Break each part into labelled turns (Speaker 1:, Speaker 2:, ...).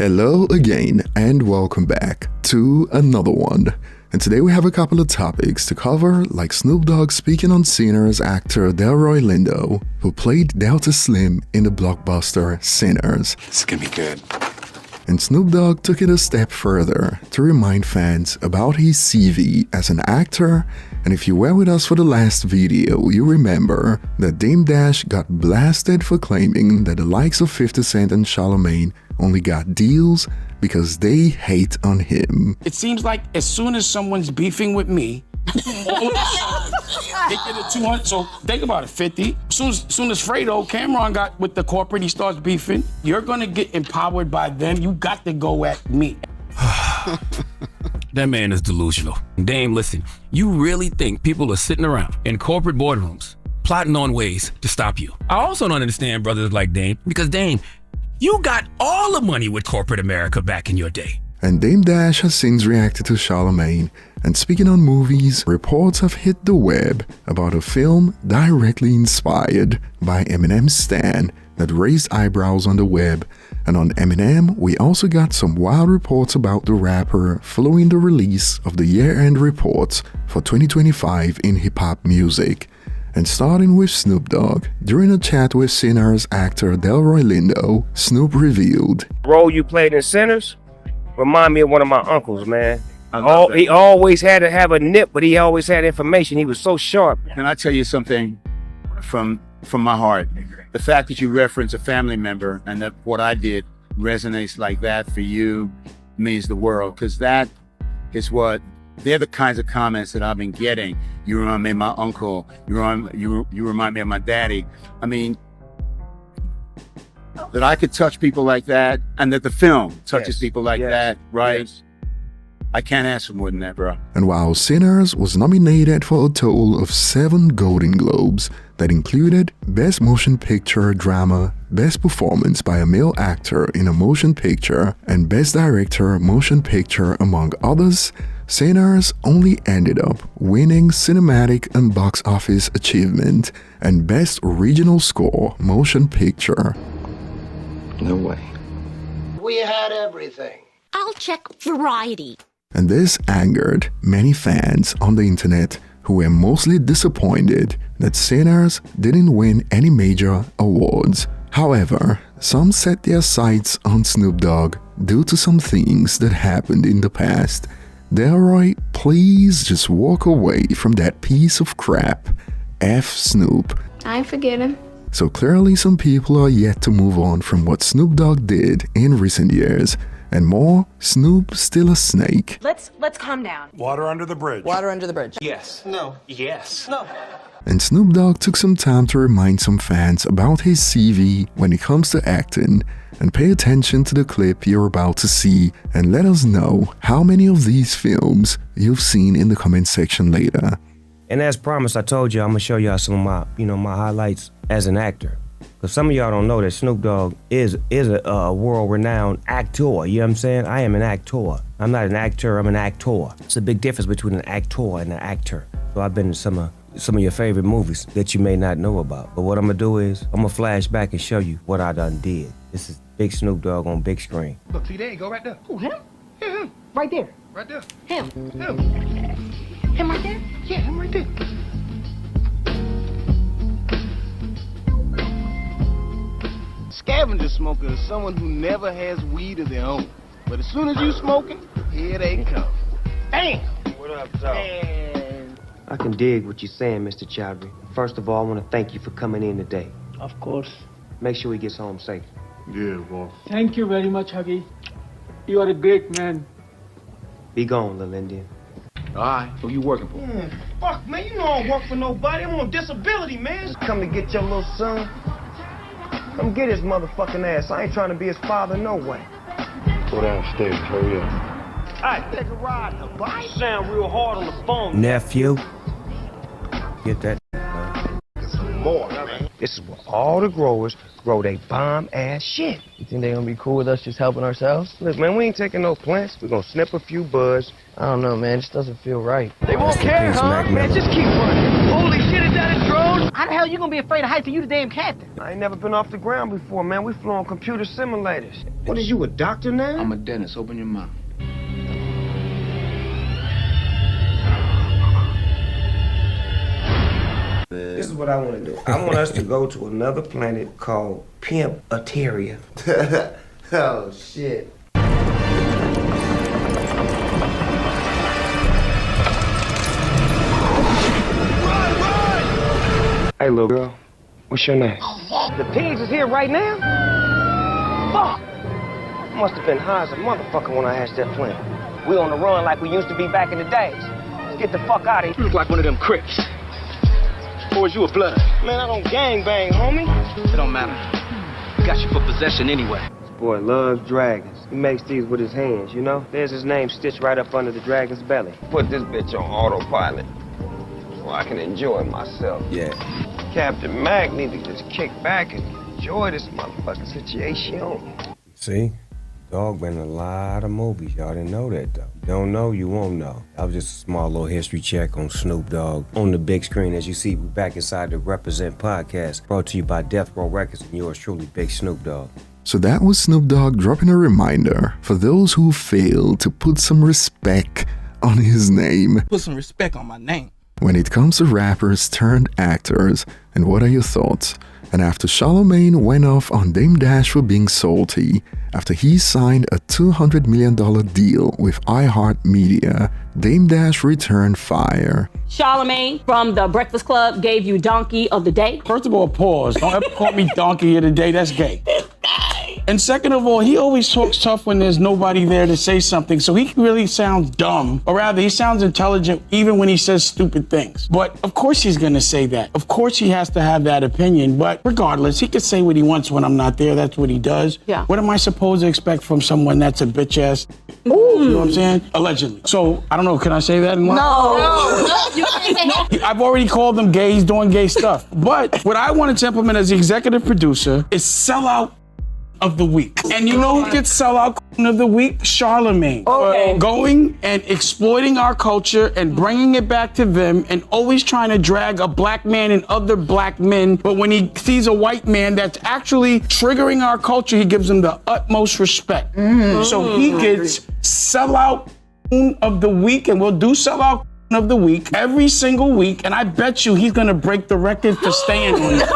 Speaker 1: Hello again and welcome back to another one. And today we have a couple of topics to cover, like Snoop Dogg speaking on Sinners actor Delroy Lindo, who played Delta Slim in the blockbuster Sinners.
Speaker 2: This is gonna be good.
Speaker 1: And Snoop Dogg took it a step further to remind fans about his CV as an actor. And if you were with us for the last video, you remember that Dame Dash got blasted for claiming that the likes of 50 Cent and Charlamagne only got deals because they hate on him.
Speaker 3: It seems like as soon as someone's beefing with me, they get a 200. So think about it, 50. Soon as Fredo, Cameron got with the corporate, he starts beefing. You're gonna get empowered by them. You got to go at me.
Speaker 4: That man is delusional. Dame, listen, you really think people are sitting around in corporate boardrooms plotting on ways to stop you? I also don't understand brothers like Dame, because Dame, you got all the money with corporate America back in your day.
Speaker 1: And Dame Dash has since reacted to Charlemagne. And speaking on movies, reports have hit the web about a film directly inspired by Eminem's Stan that raised eyebrows on the web. And on Eminem, we also got some wild reports about the rapper following the release of the year-end reports for 2025 in hip-hop music. And starting with Snoop Dogg, during a chat with Sinners actor Delroy Lindo, Snoop revealed,
Speaker 5: "Role you played in Sinners remind me of one of my uncles, man. He always had to have a nip, but he always had information. He was so sharp."
Speaker 6: Can I tell you something from my heart? The fact that you reference a family member and that what I did resonates like that for you means the world, because that is what they're the kinds of comments that I've been getting. You remind me of my uncle. You remind me of my daddy. I mean, that I could touch people like that, and that the film touches people like that, right?
Speaker 5: Yes.
Speaker 6: I can't ask for more than that, bro.
Speaker 1: And while Sinners was nominated for a total of 7 Golden Globes that included Best Motion Picture Drama, Best Performance by a Male Actor in a Motion Picture, and Best Director Motion Picture among others, Sinners only ended up winning Cinematic and Box Office Achievement and Best Original Score Motion Picture.
Speaker 2: No way.
Speaker 7: We had everything.
Speaker 8: I'll check variety.
Speaker 1: And this angered many fans on the internet who were mostly disappointed that Sinners didn't win any major awards. However, some set their sights on Snoop Dogg due to some things that happened in the past. Delroy, please just walk away from that piece of crap. F Snoop.
Speaker 9: I forget him.
Speaker 1: So clearly some people are yet to move on from what Snoop Dogg did in recent years. And more, Snoop still a snake.
Speaker 10: Let's calm down.
Speaker 11: Water under the bridge.
Speaker 10: Water under the bridge.
Speaker 11: Yes.
Speaker 7: No.
Speaker 11: Yes.
Speaker 7: No.
Speaker 1: And Snoop Dogg took some time to remind some fans about his CV when it comes to acting. And pay attention to the clip you're about to see and let us know how many of these films you've seen in the comment section later.
Speaker 5: And as promised, I told you I'm gonna show y'all some of my highlights as an actor. Because some of y'all don't know that Snoop Dogg is a world-renowned actor. You know what I'm saying? I am an actor. I'm not an actor, I'm an actor. It's a big difference between an actor and an actor. So I've been in some of your favorite movies that you may not know about. But what I'm gonna do is, I'm gonna flash back and show you what I done did. This is big Snoop Dogg on big screen.
Speaker 7: Look, see there you go right there.
Speaker 10: Who, him?
Speaker 7: Yeah, him.
Speaker 10: Right there.
Speaker 7: Right there.
Speaker 10: Him.
Speaker 7: Him.
Speaker 10: Him right there?
Speaker 7: Yeah, him right there. Scavenger smoker is someone who never has weed of their own. But as soon as you smoking, here they come. Bam!
Speaker 5: What up, Tom? I can dig what you're saying, Mr. Chowdhury. First of all, I want to thank you for coming in today.
Speaker 12: Of course.
Speaker 5: Make sure he gets home safe.
Speaker 6: Yeah, boss.
Speaker 12: Thank you very much, Huggy. You are a great man.
Speaker 5: Be gone, Lil Indian.
Speaker 6: All right, who you working for?
Speaker 7: Fuck, man, you know I don't work for nobody. I'm on disability, man.
Speaker 5: Just come to get your little son. Come get his motherfucking ass. I ain't trying to be his father, no way.
Speaker 6: Go downstairs, hurry up.
Speaker 7: All right, take a ride. The bike sound real hard on the phone.
Speaker 5: Nephew. Get that.
Speaker 7: More, man.
Speaker 5: This is where all the growers grow they bomb-ass shit.
Speaker 12: You think they're gonna be cool with us just helping ourselves?
Speaker 5: Look, man, we ain't taking no plants. We're gonna snip a few buds.
Speaker 12: I don't know, man. It just doesn't feel right.
Speaker 7: They won't care, huh? Man, just keep running. Holy shit, is that a drone? How the hell you gonna be afraid of heights and you the damn captain?
Speaker 5: I ain't never been off the ground before, man. We flew on computer simulators. What is you, a doctor now?
Speaker 2: I'm a dentist. Open your mouth.
Speaker 5: This is what I want to do. I want us to go to another planet called Pimp Ateria. Oh, shit. Hey, little girl, what's your name? The pigs is here right now? Fuck! I must have been high as a motherfucker when I hatched that plan. We on the run like we used to be back in the days. Let's get the fuck out of here.
Speaker 7: You look like one of them Crips. Or is you a blood?
Speaker 5: Man, I don't gang bang, homie.
Speaker 7: It don't matter. We got you for possession anyway.
Speaker 5: This boy loves dragons. He makes these with his hands, you know? There's his name stitched right up under the dragon's belly. Put this bitch on autopilot so I can enjoy myself. Yeah. Captain Mac need to just kick back and enjoy this motherfucking situation. See? Dog been in a lot of movies. Y'all didn't know that, though. You don't know, you won't know. That was just a small little history check on Snoop Dogg. On the big screen, as you see, we're back inside the Represent podcast, brought to you by Death Row Records and yours truly, Big Snoop Dogg.
Speaker 1: So that was Snoop Dogg dropping a reminder for those who failed to put some respect on his name.
Speaker 9: Put some respect on my name.
Speaker 1: When it comes to rappers turned actors, and what are your thoughts? And after Charlamagne went off on Dame Dash for being salty, after he signed a $200 million deal with iHeartMedia, Dame Dash returned fire.
Speaker 11: Charlemagne from the Breakfast Club gave you Donkey of the Day.
Speaker 3: First of all, pause. Don't ever call me donkey of the day. That's gay. And second of all, he always talks tough when there's nobody there to say something. So he really sounds dumb, or rather, he sounds intelligent even when he says stupid things. But of course he's gonna say that. Of course he has to have that opinion. But regardless, he can say what he wants when I'm not there. That's what he does.
Speaker 11: Yeah.
Speaker 3: What am I supposed to expect from someone that's a bitch ass? You know what I'm saying? Allegedly. So I don't know. Can I say that in line?
Speaker 11: No. You can't say that.
Speaker 3: I've already called them gays doing gay stuff. But what I wanted to implement as the executive producer is sellout of the week. And you know who gets sellout of the week? Charlemagne.
Speaker 11: Okay.
Speaker 3: Going and exploiting our culture and bringing it back to them and always trying to drag a black man and other black men. But when he sees a white man that's actually triggering our culture, he gives him the utmost respect. So he gets sellout of the week, and we'll do sellout of the week every single week. And I bet you he's gonna break the record for staying on it.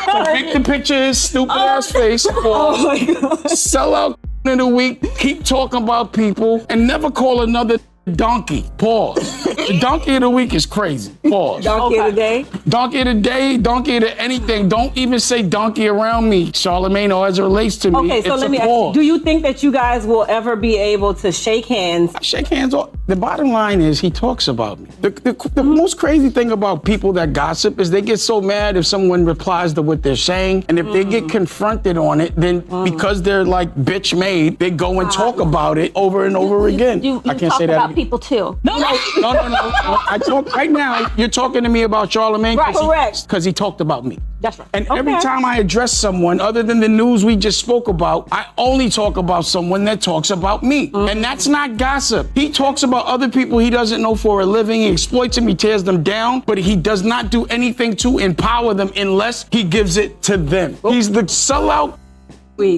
Speaker 3: So make the picture of his stupid ass face.
Speaker 11: Oh my God.
Speaker 3: Sell out in the week, keep talking about people, and never call another donkey. Pause. The donkey of the week is crazy. Pause.
Speaker 11: Donkey of the Day?
Speaker 3: Donkey of the day, donkey of the anything. Don't even say donkey around me, Charlemagne, or as it relates to me.
Speaker 11: Okay, so
Speaker 3: it's
Speaker 11: let
Speaker 3: a
Speaker 11: me ask you,
Speaker 3: pause.
Speaker 11: do you think that you guys will ever be able to shake hands?
Speaker 3: Shake hands. The bottom line is he talks about me. The most crazy thing about people that gossip is they get so mad if someone replies to what they're saying. And if they get confronted on it, then because they're like bitch made, they go and talk about it over and over again.
Speaker 11: You
Speaker 3: I can't
Speaker 11: talk
Speaker 3: say that.
Speaker 11: about people too.
Speaker 3: No. I talk right now. You're talking to me about Charlemagne.
Speaker 11: Right, correct.
Speaker 3: Because he talked about me.
Speaker 11: That's right.
Speaker 3: And every time I address someone, other than the news we just spoke about, I only talk about someone that talks about me. And that's not gossip. He talks about other people he doesn't know for a living. He exploits them, he tears them down, but he does not do anything to empower them unless he gives it to them. He's the sellout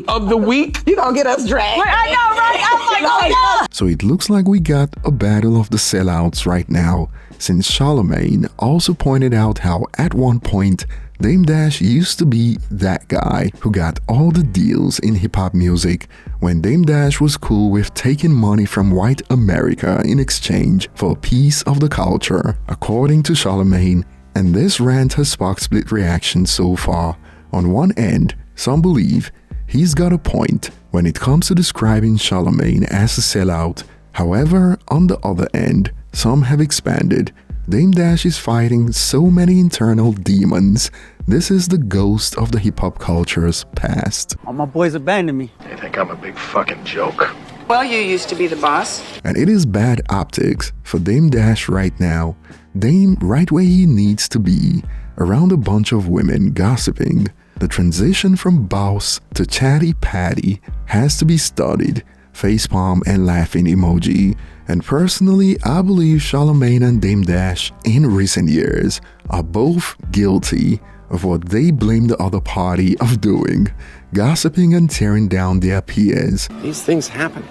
Speaker 3: of the week.
Speaker 11: You gonna get us dragged. I know, right? I'm like, oh no.
Speaker 1: So it looks like we got a battle of the sellouts right now, since Charlemagne also pointed out how at one point Dame Dash used to be that guy who got all the deals in hip-hop music when Dame Dash was cool with taking money from white America in exchange for a piece of the culture, according to Charlemagne. And this rant has sparked split reactions so far. On one end, some believe he's got a point when it comes to describing Charlemagne as a sellout. However, on the other end, some have expanded. Dame Dash is fighting so many internal demons. This is the ghost of the hip-hop culture's past.
Speaker 13: All my boys abandoned me.
Speaker 2: They think I'm a big fucking joke.
Speaker 10: Well, you used to be the boss.
Speaker 1: And it is bad optics for Dame Dash right now. Dame right where he needs to be, around a bunch of women gossiping. The transition from boss to chatty patty has to be studied. facepalm, and laughing emoji. And personally, I believe Charlamagne and Dame Dash in recent years are both guilty of what they blame the other party of doing, gossiping and tearing down their peers.
Speaker 9: These things happen.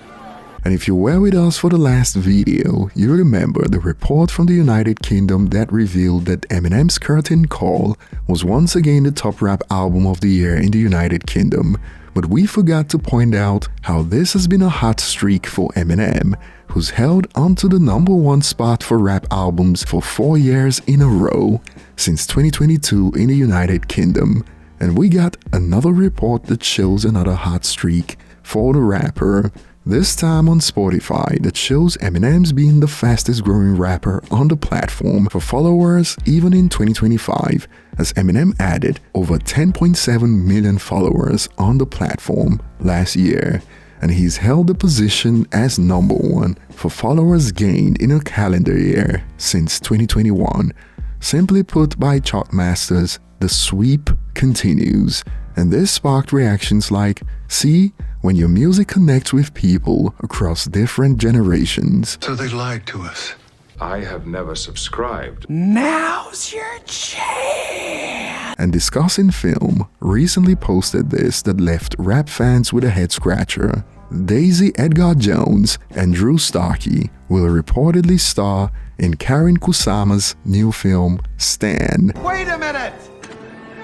Speaker 1: And if you were with us for the last video, you remember the report from the United Kingdom that revealed that Eminem's Curtain Call was once again the top rap album of the year in the United Kingdom. But we forgot to point out how this has been a hot streak for Eminem, who's held onto the #1 spot for rap albums for 4 years in a row, since 2022 in the United Kingdom. And we got another report that shows another hot streak for the rapper, this time on Spotify, that shows Eminem's being the fastest growing rapper on the platform for followers even in 2025, as Eminem added over 10.7 million followers on the platform last year, and he's held the position as #1 for followers gained in a calendar year since 2021. Simply put by Chartmasters, the sweep continues, and this sparked reactions like, "See, when your music connects with people across different generations."
Speaker 13: So they lied to us. I have never subscribed.
Speaker 3: Now's your chance.
Speaker 1: And Discussing Film recently posted this that left rap fans with a head scratcher. Daisy Edgar Jones and Drew Starkey will reportedly star in Karen Kusama's new film, Stan.
Speaker 9: Wait a minute!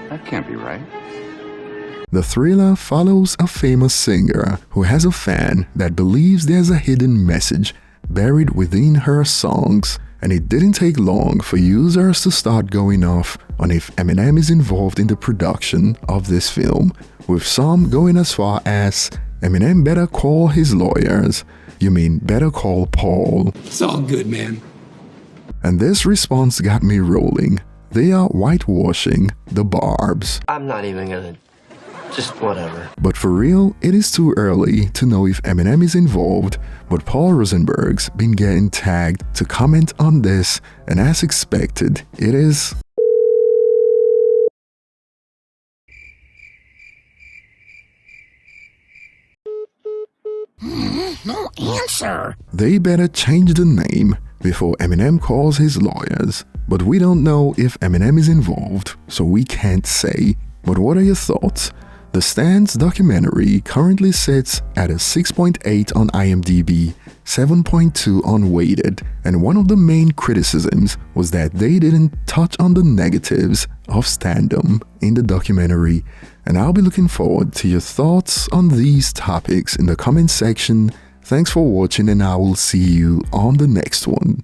Speaker 9: That can't be right.
Speaker 1: The thriller follows a famous singer who has a fan that believes there's a hidden message buried within her songs, and it didn't take long for users to start going off on if Eminem is involved in the production of this film, with some going as far as, "Eminem better call his lawyers. You mean better call Paul."
Speaker 3: It's all good, man.
Speaker 1: And this response got me rolling. They are whitewashing the Barbs.
Speaker 14: I'm not even gonna... just whatever.
Speaker 1: But for real, it is too early to know if Eminem is involved, but Paul Rosenberg's been getting tagged to comment on this, and as expected, it is...
Speaker 8: No answer.
Speaker 1: They better change the name before Eminem calls his lawyers. But we don't know if Eminem is involved, so we can't say. But what are your thoughts? The Stan's documentary currently sits at a 6.8 on IMDb, 7.2 on Weighted, and one of the main criticisms was that they didn't touch on the negatives of stardom in the documentary. And I'll be looking forward to your thoughts on these topics in the comment section. Thanks for watching, and I will see you on the next one.